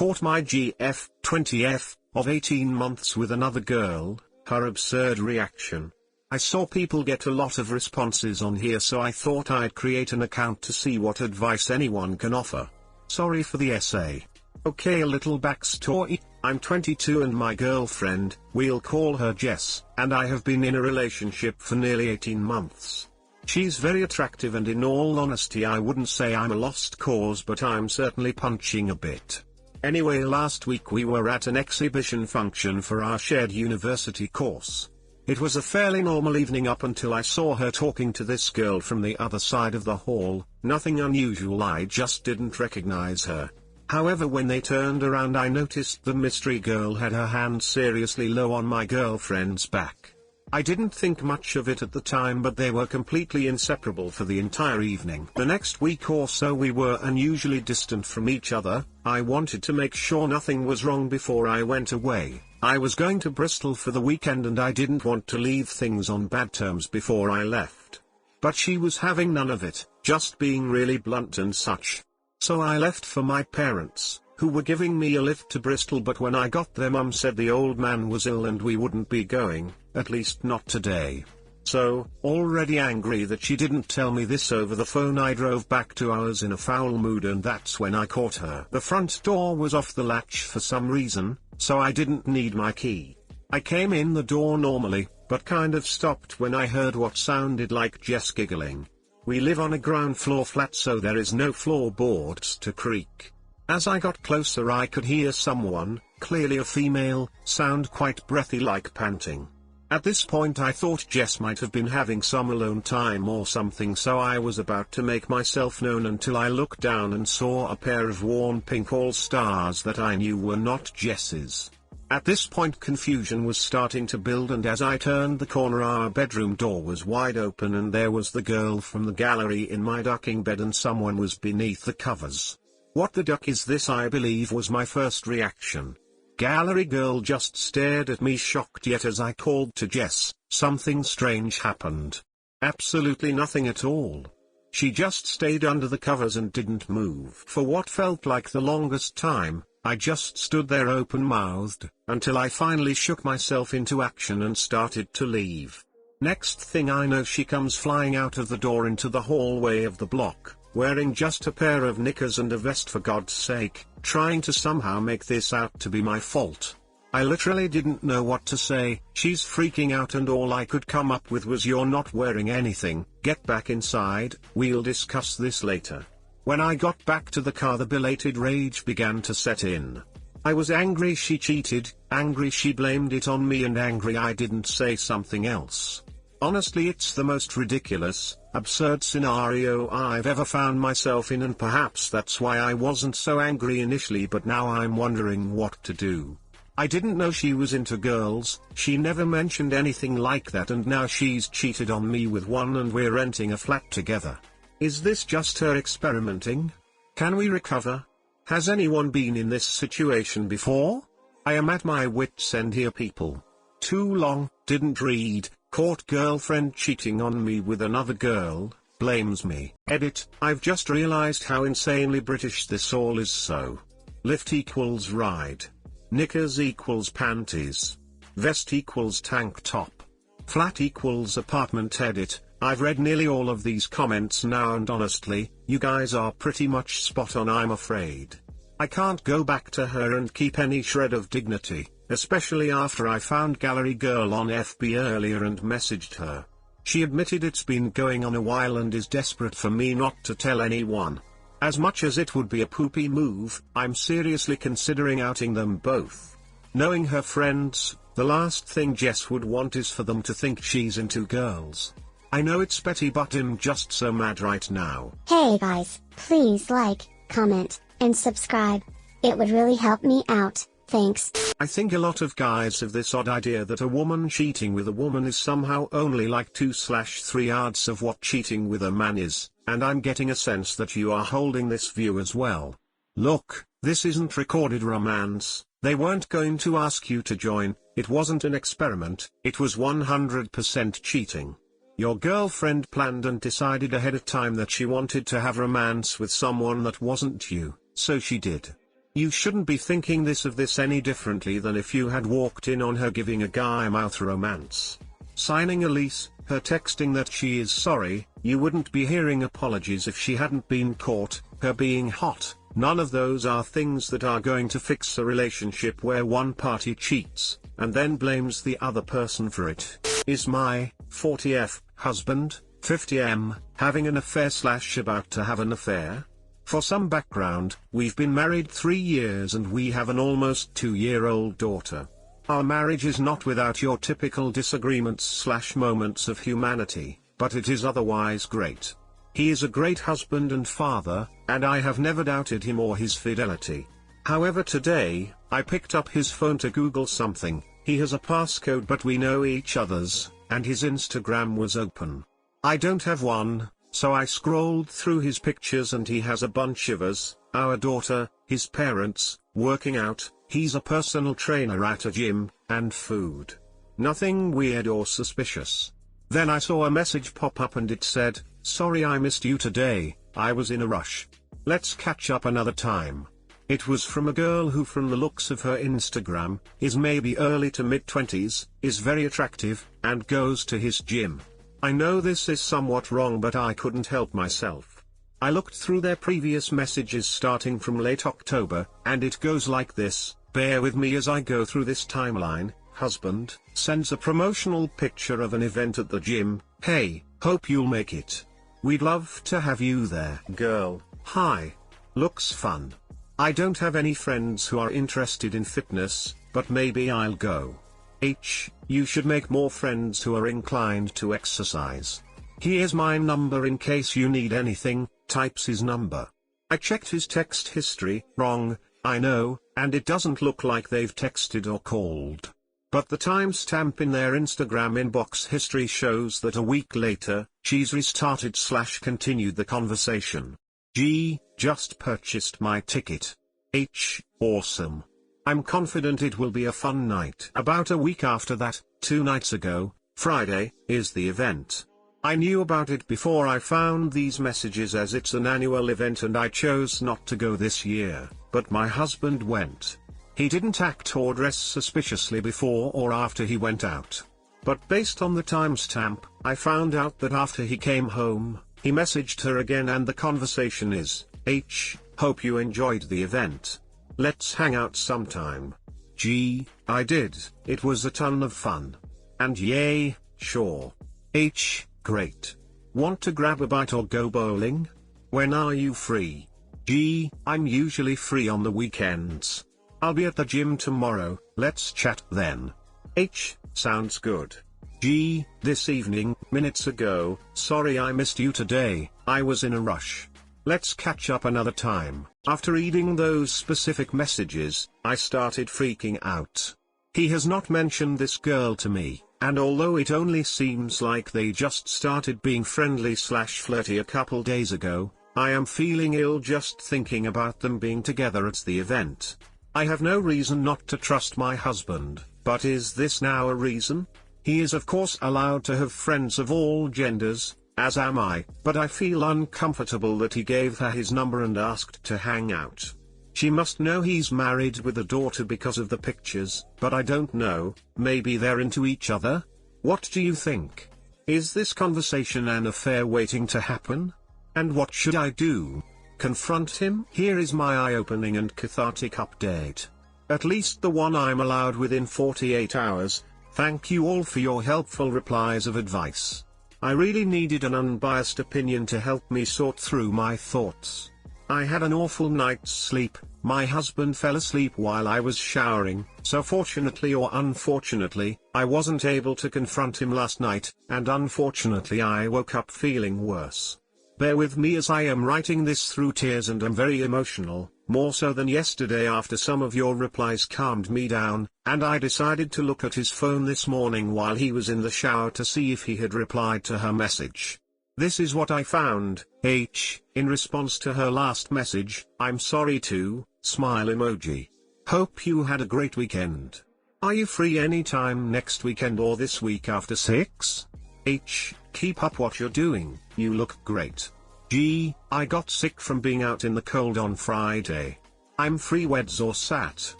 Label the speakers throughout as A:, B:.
A: caught my GF, 20F, of 18 months with another girl, her absurd reaction. I saw people get a lot of responses on here, so I thought I'd create an account to see what advice anyone can offer. Sorry for the essay. Okay, a little backstory. I'm 22 and my girlfriend, we'll call her Jess, and I have been in a relationship for nearly 18 months. She's very attractive, and in all honesty I wouldn't say I'm a lost cause, but I'm certainly punching a bit. Anyway, last week we were at an exhibition function for our shared university course. It was a fairly normal evening up until I saw her talking to this girl from the other side of the hall. Nothing unusual, I just didn't recognize her. However, when they turned around I noticed the mystery girl had her hand seriously low on my girlfriend's back. I didn't think much of it at the time, but they were completely inseparable for the entire evening. The next week or so we were unusually distant from each other. I wanted to make sure nothing was wrong before I went away. I was going to Bristol for the weekend and I didn't want to leave things on bad terms before I left. But she was having none of it, just being really blunt and such. So I left for my parents, who were giving me a lift to Bristol, but when I got there Mum said the old man was ill and we wouldn't be going, at least not today. So, already angry that she didn't tell me this over the phone, I drove back to ours in a foul mood, and that's when I caught her. The front door was off the latch for some reason, so I didn't need my key. I came in the door normally, but kind of stopped when I heard what sounded like Jess giggling. We live on a ground floor flat, so there is no floorboards to creak. As I got closer I could hear someone, clearly a female, sound quite breathy, like panting. At this point I thought Jess might have been having some alone time or something, so I was about to make myself known until I looked down and saw a pair of worn pink all-stars that I knew were not Jess's. At this point confusion was starting to build, and as I turned the corner our bedroom door was wide open and there was the girl from the gallery in my ducking bed, and someone was beneath the covers. What the duck is this, I believe, was my first reaction. Gallery girl just stared at me shocked, yet as I called to Jess, something strange happened. Absolutely nothing at all. She just stayed under the covers and didn't move. For what felt like the longest time, I just stood there open-mouthed, until I finally shook myself into action and started to leave. Next thing I know she comes flying out of the door into the hallway of the block, wearing just a pair of knickers and a vest, for God's sake, trying to somehow make this out to be my fault. I literally didn't know what to say. She's freaking out and all I could come up with was, "You're not wearing anything, get back inside, we'll discuss this later." When I got back to the car the belated rage began to set in. I was angry she cheated, angry she blamed it on me, and angry I didn't say something else. Honestly, it's the most ridiculous, absurd scenario I've ever found myself in, and perhaps that's why I wasn't so angry initially, but now I'm wondering what to do. I didn't know she was into girls, she never mentioned anything like that, and now she's cheated on me with one and we're renting a flat together. Is this just her experimenting? Can we recover? Has anyone been in this situation before? I am at my wit's end here, people. Too long, didn't read, caught girlfriend cheating on me with another girl, blames me. Edit, I've just realized how insanely British this all is. So. Lift equals ride. Knickers equals panties. Vest equals tank top. Flat equals apartment. Edit, I've read nearly all of these comments now, and honestly, you guys are pretty much spot on. I'm afraid I can't go back to her and keep any shred of dignity, especially after I found Gallery Girl on FB earlier and messaged her. She admitted it's been going on a while and is desperate for me not to tell anyone. As much as it would be a poopy move, I'm seriously considering outing them both. Knowing her friends, the last thing Jess would want is for them to think she's into girls. I know it's petty, but I'm just so mad right now.
B: Hey guys, please like, comment, and subscribe. It would really help me out, thanks.
A: I think a lot of guys have this odd idea that a woman cheating with a woman is somehow only like 2/3 yards of what cheating with a man is, and I'm getting a sense that you are holding this view as well. Look, this isn't recorded romance, they weren't going to ask you to join, it wasn't an experiment, it was 100% cheating. Your girlfriend planned and decided ahead of time that she wanted to have romance with someone that wasn't you, so she did. You shouldn't be thinking of this any differently than if you had walked in on her giving a guy mouth romance. Signing Elise, her texting that she is sorry, you wouldn't be hearing apologies if she hadn't been caught, her being hot. None of those are things that are going to fix a relationship where one party cheats, and then blames the other person for it. Is my 40F husband, 50M, having an affair / about to have an affair? For some background, we've been married 3 years and we have an almost 2-year-old daughter. Our marriage is not without your typical disagreements / moments of humanity, but it is otherwise great. He is a great husband and father, and I have never doubted him or his fidelity. However, today, I picked up his phone to Google something. He has a passcode but we know each other's, and his Instagram was open. I don't have one, so I scrolled through his pictures and he has a bunch of us, our daughter, his parents, working out, he's a personal trainer at a gym, and food. Nothing weird or suspicious. Then I saw a message pop up and it said, "Sorry I missed you today, I was in a rush. Let's catch up another time." It was from a girl who, from the looks of her Instagram, is maybe early to mid-20s, is very attractive, and goes to his gym. I know this is somewhat wrong but I couldn't help myself. I looked through their previous messages starting from late October, and it goes like this, bear with me as I go through this timeline. Husband sends a promotional picture of an event at the gym, "Hey, hope you'll make it. We'd love to have you there." Girl, "Hi. Looks fun. I don't have any friends who are interested in fitness, but maybe I'll go." H, you should make more friends who are inclined to exercise. "Here's my number in case you need anything," types his number. I checked his text history, wrong, I know, and it doesn't look like they've texted or called. But the timestamp in their Instagram inbox history shows that a week later, she's restarted / continued the conversation. G, just purchased my ticket. H, awesome. I'm confident it will be a fun night. About a week after that, 2 nights ago, Friday, is the event. I knew about it before I found these messages as it's an annual event and I chose not to go this year, but my husband went. He didn't act or dress suspiciously before or after he went out. But based on the timestamp, I found out that after he came home, he messaged her again and the conversation is, "H, hope you enjoyed the event. Let's hang out sometime." G, I did, it was a ton of fun. And yay, sure. H, great. Want to grab a bite or go bowling? When are you free? G, I'm usually free on the weekends. I'll be at the gym tomorrow, let's chat then. H, sounds good. G, this evening, minutes ago, sorry I missed you today, I was in a rush. Let's catch up another time. After reading those specific messages, I started freaking out. He has not mentioned this girl to me, and although it only seems like they just started being friendly / flirty a couple days ago, I am feeling ill just thinking about them being together at the event. I have no reason not to trust my husband, but is this now a reason? He is of course allowed to have friends of all genders, as am I, but I feel uncomfortable that he gave her his number and asked to hang out. She must know he's married with a daughter because of the pictures, but I don't know, maybe they're into each other? What do you think? Is this conversation an affair waiting to happen? And what should I do? Confront him? Here is my eye-opening and cathartic update. At least the one I'm allowed within 48 hours. Thank you all for your helpful replies of advice. I really needed an unbiased opinion to help me sort through my thoughts. I had an awful night's sleep. My husband fell asleep while I was showering, so fortunately or unfortunately, I wasn't able to confront him last night, and unfortunately I woke up feeling worse. Bear with me as I am writing this through tears and am very emotional, more so than yesterday after some of your replies calmed me down, and I decided to look at his phone this morning while he was in the shower to see if he had replied to her message. This is what I found. H, in response to her last message, I'm sorry too, smile emoji. Hope you had a great weekend. Are you free anytime next weekend or this week after 6? H, keep up what you're doing, you look great. G, I got sick from being out in the cold on Friday. I'm free weds or sat.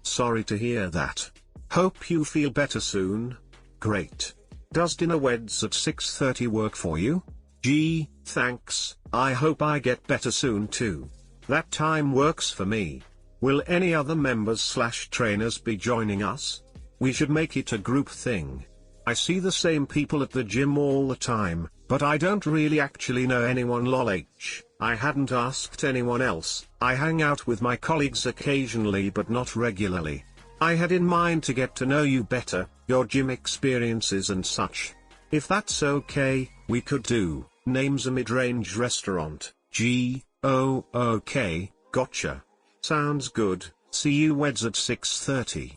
A: Sorry to hear that. Hope you feel better soon. Great. Does dinner weds at 6:30 work for you? G, thanks, I hope I get better soon too. That time works for me. Will any other members/trainers be joining us? We should make it a group thing. I see the same people at the gym all the time, but I don't really actually know anyone. Lol. I hadn't asked anyone else. I hang out with my colleagues occasionally but not regularly. I had in mind to get to know you better, your gym experiences and such. If that's okay, we could do, name's a mid-range restaurant, G-O-O-K, gotcha. Sounds good, see you weds at 6:30.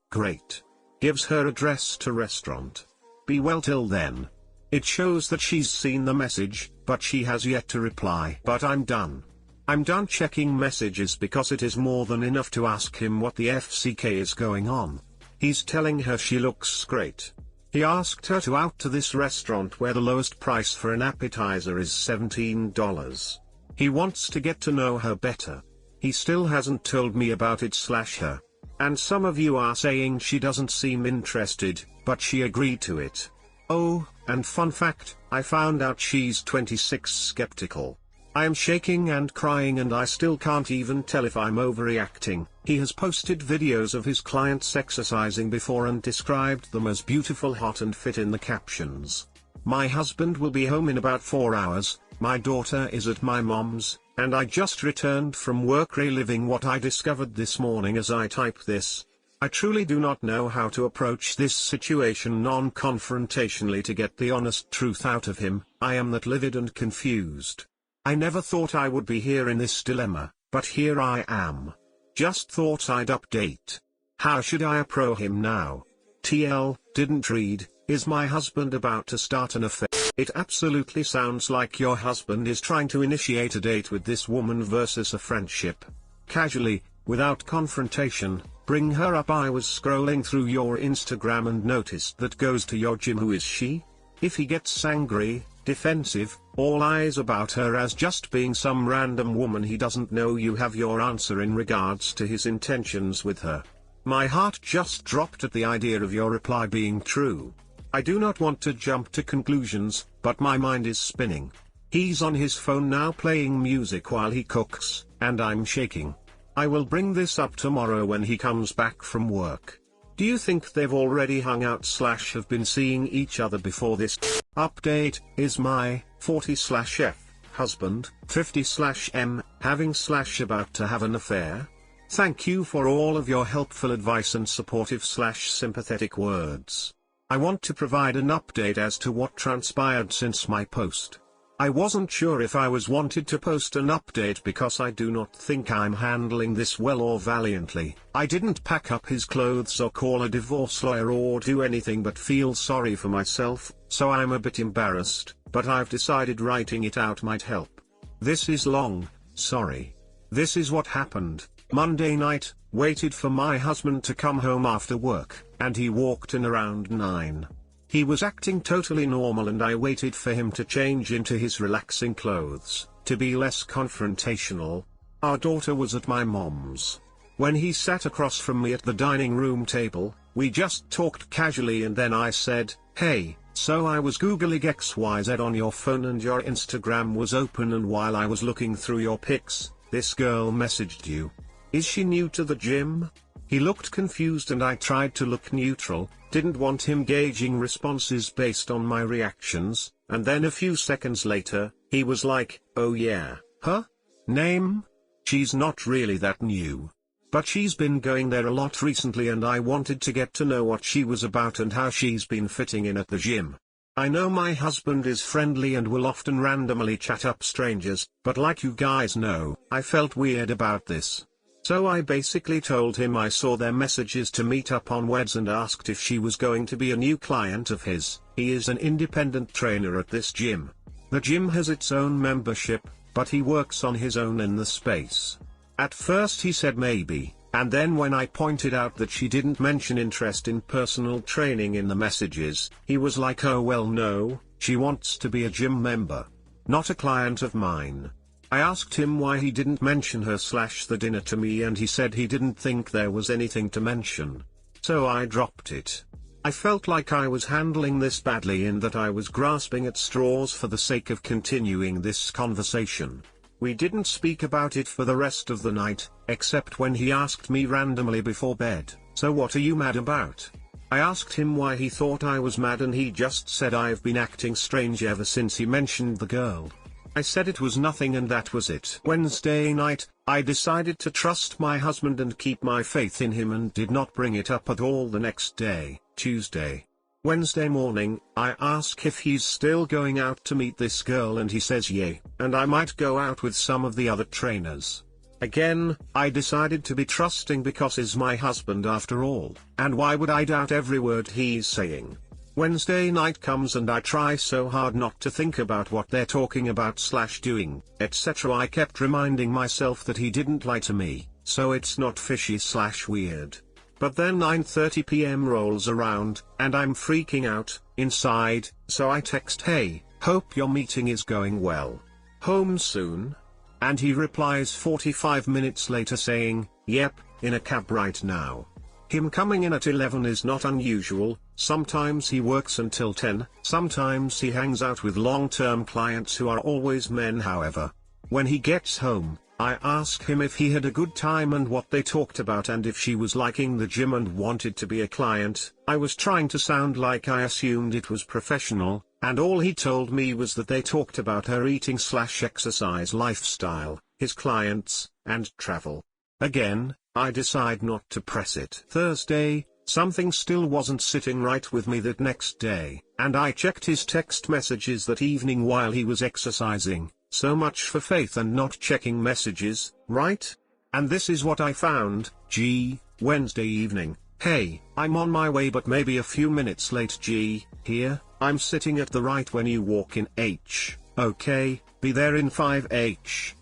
A: Great. Gives her address to restaurant. Be well till then. It shows that she's seen the message, but she has yet to reply. But I'm done. I'm done checking messages because it is more than enough to ask him what the FCK is going on. He's telling her she looks great. He asked her to out to this restaurant where the lowest price for an appetizer is $17. He wants to get to know her better. He still hasn't told me about it/her. And some of you are saying she doesn't seem interested, but she agreed to it. Oh, and fun fact, I found out she's 26. Skeptical. I am shaking and crying and I still can't even tell if I'm overreacting. He has posted videos of his clients exercising before and described them as beautiful, hot and fit in the captions. My husband will be home in about 4 hours, my daughter is at my mom's, and I just returned from work reliving what I discovered this morning as I type this. I truly do not know how to approach this situation non-confrontationally to get the honest truth out of him. I am that livid and confused. I never thought I would be here in this dilemma, but here I am. Just thought I'd update. How should I approach him now? TL, didn't read, is my husband about to start an affair? It absolutely sounds like your husband is trying to initiate a date with this woman versus a friendship. Casually, without confrontation, bring her up. I was scrolling through your Instagram and noticed that goes to your gym. Who is she? If he gets angry, defensive, all eyes about her as just being some random woman he doesn't know, you have your answer in regards to his intentions with her. My heart just dropped at the idea of your reply being true. I do not want to jump to conclusions, but my mind is spinning. He's on his phone now playing music while he cooks, and I'm shaking. I will bring this up tomorrow when he comes back from work. Do you think they've already hung out/have been seeing each other before this? Update, is my 40/F husband 50/M having/about to have an affair? Thank you for all of your helpful advice and supportive/sympathetic words. I want to provide an update as to what transpired since my post. I wasn't sure if I was wanted to post an update because I do not think I'm handling this well or valiantly. I didn't pack up his clothes or call a divorce lawyer or do anything but feel sorry for myself, so I'm a bit embarrassed, but I've decided writing it out might help. This is long, sorry. This is what happened. Monday night, waited for my husband to come home after work, and he walked in around 9. He was acting totally normal and I waited for him to change into his relaxing clothes, to be less confrontational. Our daughter was at my mom's. When he sat across from me at the dining room table, we just talked casually and then I said, "Hey, so I was googling XYZ on your phone and your Instagram was open, and while I was looking through your pics, this girl messaged you. Is she new to the gym?" He looked confused and I tried to look neutral, didn't want him gauging responses based on my reactions, and then a few seconds later, he was like, "Oh yeah, huh? Name? She's not really that new. But she's been going there a lot recently and I wanted to get to know what she was about and how she's been fitting in at the gym. I know my husband is friendly and will often randomly chat up strangers, but like you guys know, I felt weird about this. So I basically told him I saw their messages to meet up on Weds and asked if she was going to be a new client of his. He is an independent trainer at this gym. The gym has its own membership, but he works on his own in the space. At first he said maybe, and then when I pointed out that she didn't mention interest in personal training in the messages, he was like, "Oh well no, she wants to be a gym member. Not a client of mine." I asked him why he didn't mention her/the dinner to me, and he said he didn't think there was anything to mention. So I dropped it. I felt like I was handling this badly and that I was grasping at straws for the sake of continuing this conversation. We didn't speak about it for the rest of the night, except when he asked me randomly before bed, "So what are you mad about?" I asked him why he thought I was mad, and he just said I've been acting strange ever since he mentioned the girl. I said it was nothing and that was it. Wednesday night, I decided to trust my husband and keep my faith in him and did not bring it up at all the next day, Tuesday. Wednesday morning, I ask if he's still going out to meet this girl and he says yeah, and I might go out with some of the other trainers. Again, I decided to be trusting because he's my husband after all, and why would I doubt every word he's saying? Wednesday night comes and I try so hard not to think about what they're talking about/doing, etc. I kept reminding myself that he didn't lie to me, so it's not fishy/weird. But then 9:30 p.m. rolls around, and I'm freaking out, inside, so I text, "Hey, hope your meeting is going well. Home soon?" And he replies 45 minutes later saying, "Yep, in a cab right now." Him coming in at 11 is not unusual. Sometimes he works until 10, sometimes he hangs out with long-term clients who are always men. However, when he gets home, I ask him if he had a good time and what they talked about and if she was liking the gym and wanted to be a client. I was trying to sound like I assumed it was professional, and all he told me was that they talked about her eating/exercise lifestyle, his clients, and travel. Again, I decide not to press it. Thursday, something still wasn't sitting right with me that next day, and I checked his text messages that evening while he was exercising. So much for faith and not checking messages, right? And this is what I found. Wednesday evening. "Hey, I'm on my way but maybe a few minutes late. Here, I'm sitting at the right when you walk in. Okay, be there in 5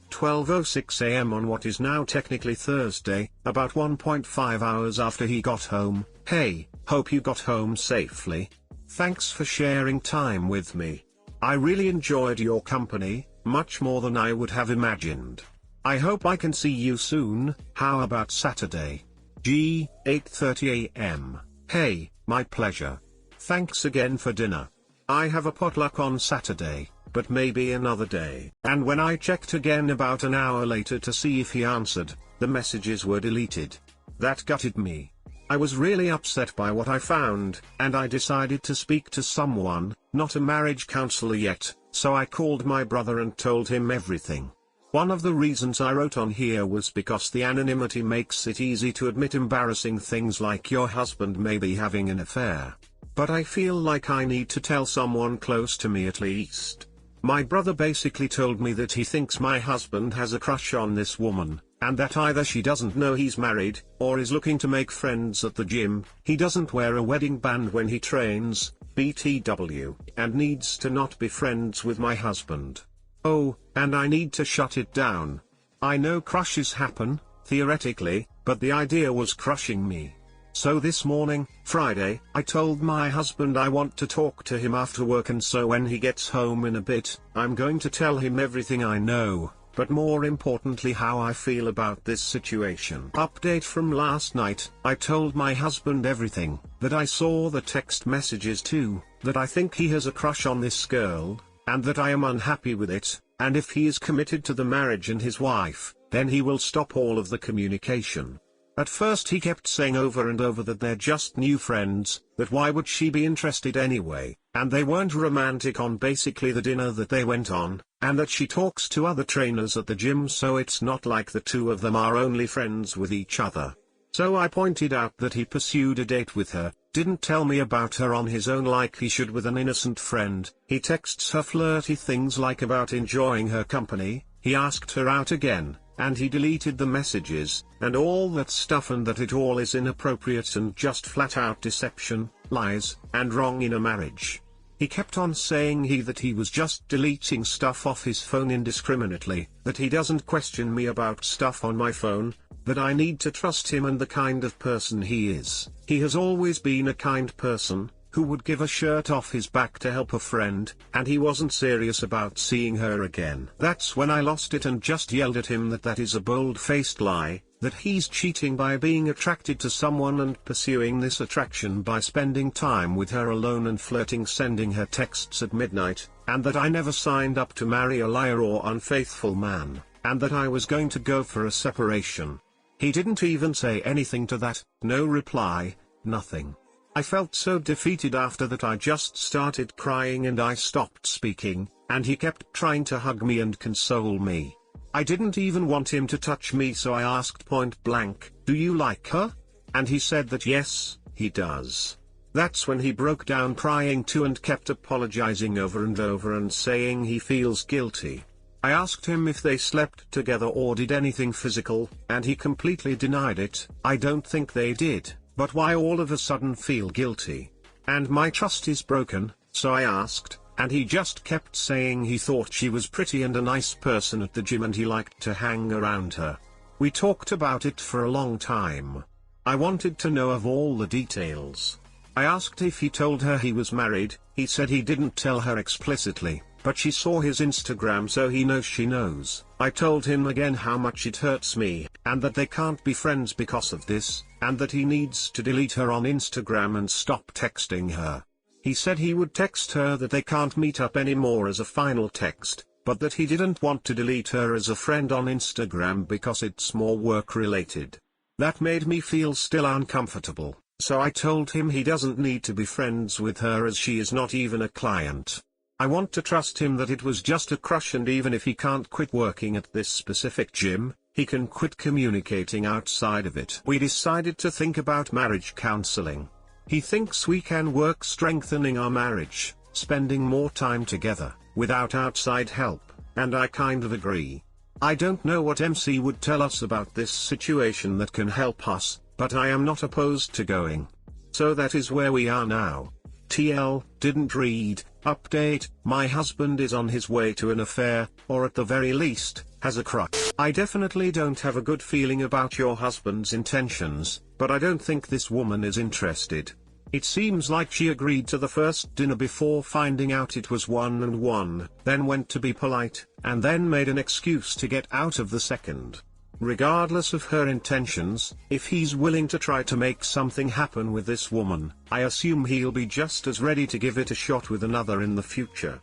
A: 12:06 a.m. on what is now technically Thursday, about 1.5 hours after he got home. Hey, hope you got home safely. Thanks for sharing time with me. I really enjoyed your company, much more than I would have imagined. I hope I can see you soon. How about Saturday? 8:30 a.m. Hey, my pleasure. Thanks again for dinner. I have a potluck on Saturday, but maybe another day." And when I checked again about an hour later to see if he answered, the messages were deleted. That gutted me. I was really upset by what I found, and I decided to speak to someone, not a marriage counselor yet, so I called my brother and told him everything. One of the reasons I wrote on here was because the anonymity makes it easy to admit embarrassing things like your husband may be having an affair. But I feel like I need to tell someone close to me at least. My brother basically told me that he thinks my husband has a crush on this woman, and that either she doesn't know he's married, or is looking to make friends at the gym. He doesn't wear a wedding band when he trains, BTW, and needs to not be friends with my husband. Oh, and I need to shut it down. I know crushes happen, theoretically, but the idea was crushing me. So this morning, Friday, I told my husband I want to talk to him after work, and so when he gets home in a bit, I'm going to tell him everything I know, but more importantly how I feel about this situation. Update from last night, I told my husband everything, that I saw the text messages too, that I think he has a crush on this girl, and that I am unhappy with it, and if he is committed to the marriage and his wife, then he will stop all of the communication. At first he kept saying over and over that they're just new friends, that why would she be interested anyway, and they weren't romantic on basically the dinner that they went on, and that she talks to other trainers at the gym, so it's not like the two of them are only friends with each other. So I pointed out that he pursued a date with her, didn't tell me about her on his own like he should with an innocent friend. He texts her flirty things like about enjoying her company, he asked her out again, and he deleted the messages, and all that stuff, and that it all is inappropriate and just flat out deception, lies, and wrong in a marriage. He kept on saying that he was just deleting stuff off his phone indiscriminately, that he doesn't question me about stuff on my phone, that I need to trust him and the kind of person he is. He has always been a kind person, who would give a shirt off his back to help a friend, and he wasn't serious about seeing her again. That's when I lost it and just yelled at him that is a bold-faced lie, that he's cheating by being attracted to someone and pursuing this attraction by spending time with her alone and flirting, sending her texts at midnight, and that I never signed up to marry a liar or unfaithful man, and that I was going to go for a separation. He didn't even say anything to that, no reply, nothing. I felt so defeated after that I just started crying and I stopped speaking, and he kept trying to hug me and console me. I didn't even want him to touch me, so I asked point blank, "Do you like her?" And he said that yes, he does. That's when he broke down crying too and kept apologizing over and over and saying he feels guilty. I asked him if they slept together or did anything physical, and he completely denied it. I don't think they did, but why all of a sudden feel guilty? And my trust is broken, so I asked, and he just kept saying he thought she was pretty and a nice person at the gym and he liked to hang around her. We talked about it for a long time. I wanted to know of all the details. I asked if he told her he was married. He said he didn't tell her explicitly, but she saw his Instagram, so he knows she knows. I told him again how much it hurts me, and that they can't be friends because of this, and that he needs to delete her on Instagram and stop texting her. He said he would text her that they can't meet up anymore as a final text, but that he didn't want to delete her as a friend on Instagram because it's more work related. That made me feel still uncomfortable, so I told him he doesn't need to be friends with her as she is not even a client. I want to trust him that it was just a crush, and even if he can't quit working at this specific gym, he can quit communicating outside of it. We decided to think about marriage counseling. He thinks we can work strengthening our marriage, spending more time together, without outside help, and I kind of agree. I don't know what MC would tell us about this situation that can help us, but I am not opposed to going. So that is where we are now. TL, didn't read. Update, my husband is on his way to an affair, or at the very least, has a crush. I definitely don't have a good feeling about your husband's intentions, but I don't think this woman is interested. It seems like she agreed to the first dinner before finding out it was 1-on-1, then went to be polite, and then made an excuse to get out of the second. Regardless of her intentions, if he's willing to try to make something happen with this woman, I assume he'll be just as ready to give it a shot with another in the future.